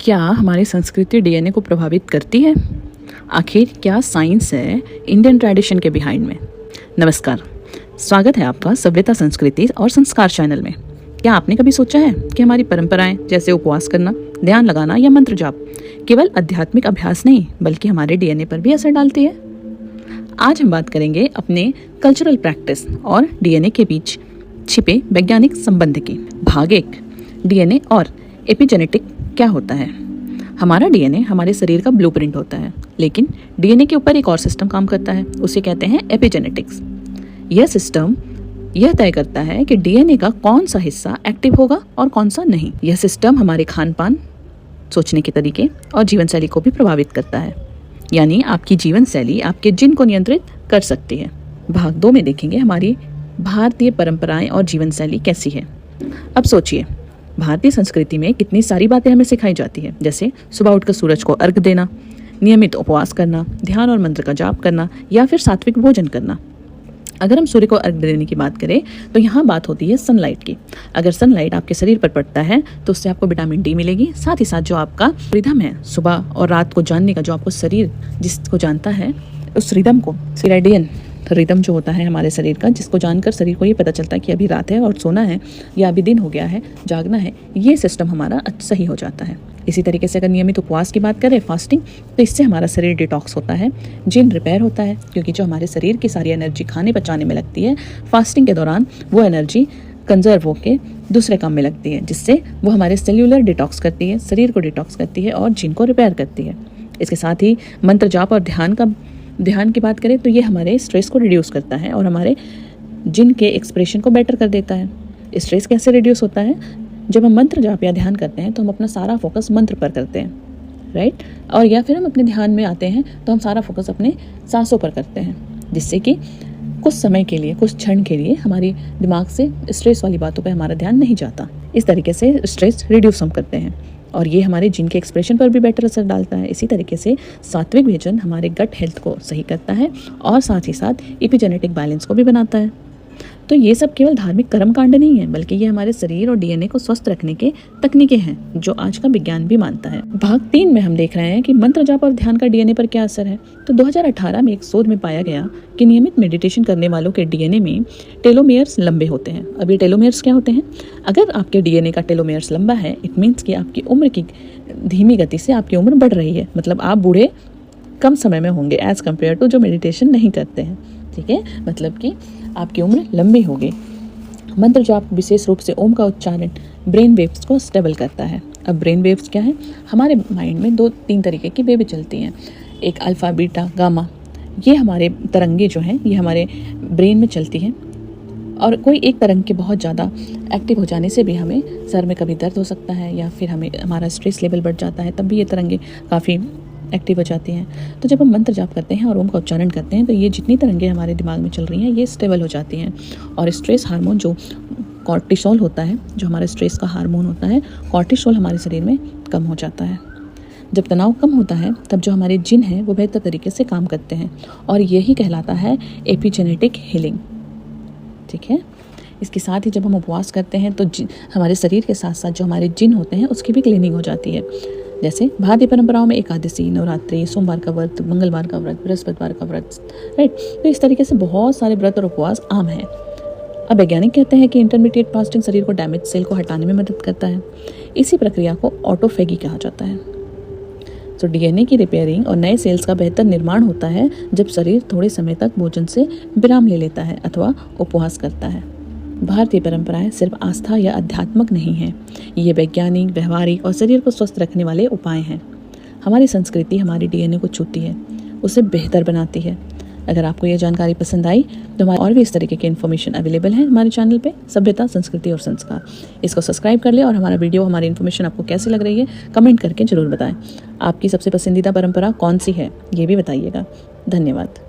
क्या हमारी संस्कृति डीएनए को प्रभावित करती है? आखिर क्या साइंस है इंडियन ट्रेडिशन के बिहाइंड में? नमस्कार, स्वागत है आपका सभ्यता, संस्कृति और संस्कार चैनल में। क्या आपने कभी सोचा है कि हमारी परंपराएं जैसे उपवास करना, ध्यान लगाना या मंत्र जाप केवल आध्यात्मिक अभ्यास नहीं बल्कि हमारे डीएनए पर भी असर डालती है? आज हम बात करेंगे अपने कल्चरल प्रैक्टिस और डीएनए के बीच छिपे वैज्ञानिक संबंध की। भाग 1, डीएनए और एपिजेनेटिक क्या होता है? हमारा डीएनए हमारे शरीर का ब्लूप्रिंट होता है, लेकिन डीएनए के ऊपर एक और सिस्टम काम करता है, उसे कहते हैं एपिजेनेटिक्स। यह सिस्टम यह तय करता है कि डीएनए का कौन सा हिस्सा एक्टिव होगा और कौन सा नहीं। यह सिस्टम हमारे खान पान, सोचने के तरीके और जीवन शैली को भी प्रभावित करता है, यानी आपकी जीवन शैली आपके जिन को नियंत्रित कर सकती है। भाग 2 में देखेंगे हमारी भारतीय परंपराएं और जीवन शैली कैसी है। अब सोचिए, भारतीय संस्कृति में कितनी सारी बातें हमें सिखाई जाती है, जैसे सुबह उठकर सूरज को अर्घ देना, नियमित उपवास करना, ध्यान और मंत्र का जाप करना या फिर सात्विक भोजन करना। अगर हम सूर्य को अर्घ देने की बात करें तो यहाँ बात होती है सनलाइट की। अगर सनलाइट आपके शरीर पर पड़ता है तो उससे आपको विटामिन डी मिलेगी। साथ ही साथ जो आपका रिदम है सुबह और रात को जानने का, जो आपको शरीर जिसको जानता है, उस रिदम को, सिराडियन रिदम जो होता है हमारे शरीर का, जिसको जानकर शरीर को ये पता चलता है कि अभी रात है और सोना है या अभी दिन हो गया है, जागना है, ये सिस्टम हमारा सही हो जाता है। इसी तरीके से अगर नियमित उपवास की बात करें, फास्टिंग, तो इससे हमारा शरीर डिटॉक्स होता है, जिन रिपेयर होता है, क्योंकि जो हमारे शरीर की सारी एनर्जी खाने पचाने में लगती है, फास्टिंग के दौरान वो एनर्जी कंजर्व होकर दूसरे काम में लगती है, जिससे वो हमारे सेल्यूलर डिटॉक्स करती है, शरीर को डिटॉक्स करती है और जिन को रिपेयर करती है। इसके साथ ही मंत्र जाप और ध्यान की बात करें तो ये हमारे स्ट्रेस को रिड्यूस करता है और हमारे जिन के एक्सप्रेशन को बेटर कर देता है। स्ट्रेस कैसे रिड्यूस होता है? जब हम मंत्र जाप या ध्यान करते हैं तो हम अपना सारा फोकस मंत्र पर करते हैं, राइट? और या फिर हम अपने ध्यान में आते हैं तो हम सारा फोकस अपने सांसों पर करते हैं, जिससे कि कुछ समय के लिए, कुछ क्षण के लिए हमारी दिमाग से स्ट्रेस वाली बातों पर हमारा ध्यान नहीं जाता। इस तरीके से स्ट्रेस रिड्यूस हम करते हैं और ये हमारे जिन के एक्सप्रेशन पर भी बेटर असर डालता है। इसी तरीके से सात्विक भोजन हमारे गट हेल्थ को सही करता है और साथ ही साथ एपिजेनेटिक बैलेंस को भी बनाता है। तो ये सब केवल धार्मिक कर्मकांड नहीं है, बल्कि ये हमारे शरीर और डीएनए को स्वस्थ रखने के तकनीकें हैं, जो आज का विज्ञान भी मानता है। भाग 3 में हम देख रहे हैं कि मंत्र जाप और ध्यान का डीएनए पर क्या असर है। तो 2018 में एक शोध में पाया गया कि नियमित मेडिटेशन करने वालों के डीएनए में टेलोमेयर्स लंबे होते हैं। अब ये टेलोमेयर्स क्या होते हैं? अगर आपके डीएनए का टेलोमेयर्स लंबा है, इट मीन्स कि आपकी उम्र की धीमी गति से आपकी उम्र बढ़ रही है, मतलब आप बूढ़े कम समय में होंगे एज कम्पेयर टू जो मेडिटेशन नहीं करते हैं। ठीक है, मतलब कि आपकी उम्र लंबी होगी। मंत्र जाप विशेष रूप से ओम का उच्चारण ब्रेन वेव्स को स्टेबल करता है। अब ब्रेन वेव्स क्या है? हमारे माइंड में 2-3 तरीके की वेव चलती हैं, एक अल्फा, बीटा, गामा। ये हमारे तरंगे जो हैं ये हमारे ब्रेन में चलती हैं और कोई एक तरंग के बहुत ज़्यादा एक्टिव हो जाने से भी हमें सर में कभी दर्द हो सकता है या फिर हमारा स्ट्रेस लेवल बढ़ जाता है, तब भी ये तरंगे काफ़ी एक्टिव हो जाती हैं। तो जब हम मंत्र जाप करते हैं और ओम का उच्चारण करते हैं तो ये जितनी तरंगे हमारे दिमाग में चल रही हैं ये स्टेबल हो जाती हैं और स्ट्रेस हार्मोन जो कॉर्टिसोल होता है, जो हमारे स्ट्रेस का हार्मोन होता है, कॉर्टिसोल हमारे शरीर में कम हो जाता है। जब तनाव कम होता है तब जो हमारे जिन हैं वो बेहतर तरीके से काम करते हैं और यही कहलाता है एपिजेनेटिक हीलिंग। ठीक है, इसके साथ ही जब हम उपवास करते हैं तो हमारे शरीर के साथ साथ जो हमारे जिन होते हैं उसकी भी क्लीनिंग हो जाती है। जैसे भारतीय परंपराओं में एकादशी, नवरात्रि, सोमवार का व्रत, मंगलवार का व्रत, बृहस्पतिवार का व्रत, राइट? तो इस तरीके से बहुत सारे व्रत और उपवास आम हैं। अब वैज्ञानिक कहते हैं कि इंटरमीडिएट फास्टिंग शरीर को डैमेज सेल को हटाने में मदद करता है। इसी प्रक्रिया को ऑटोफेगी कहा जाता है। तो डीएनए की रिपेयरिंग और नए सेल्स का बेहतर निर्माण होता है जब शरीर थोड़े समय तक भोजन से विराम ले लेता है अथवा उपवास करता है। भारतीय परंपराएं सिर्फ आस्था या अध्यात्मक नहीं हैं, ये वैज्ञानिक, व्यवहारिक और शरीर को स्वस्थ रखने वाले उपाय हैं। हमारी संस्कृति हमारी डीएनए को छूती है, उसे बेहतर बनाती है। अगर आपको ये जानकारी पसंद आई तो हमारे और भी इस तरीके की इन्फॉर्मेशन अवेलेबल है हमारे चैनल पे, सभ्यता, संस्कृति और संस्कार। इसको सब्सक्राइब कर ले और हमारा वीडियो, हमारी इन्फॉर्मेशन आपको कैसी लग रही है कमेंट करके जरूर बताएं। आपकी सबसे पसंदीदा परंपरा कौन सी है ये भी बताइएगा। धन्यवाद।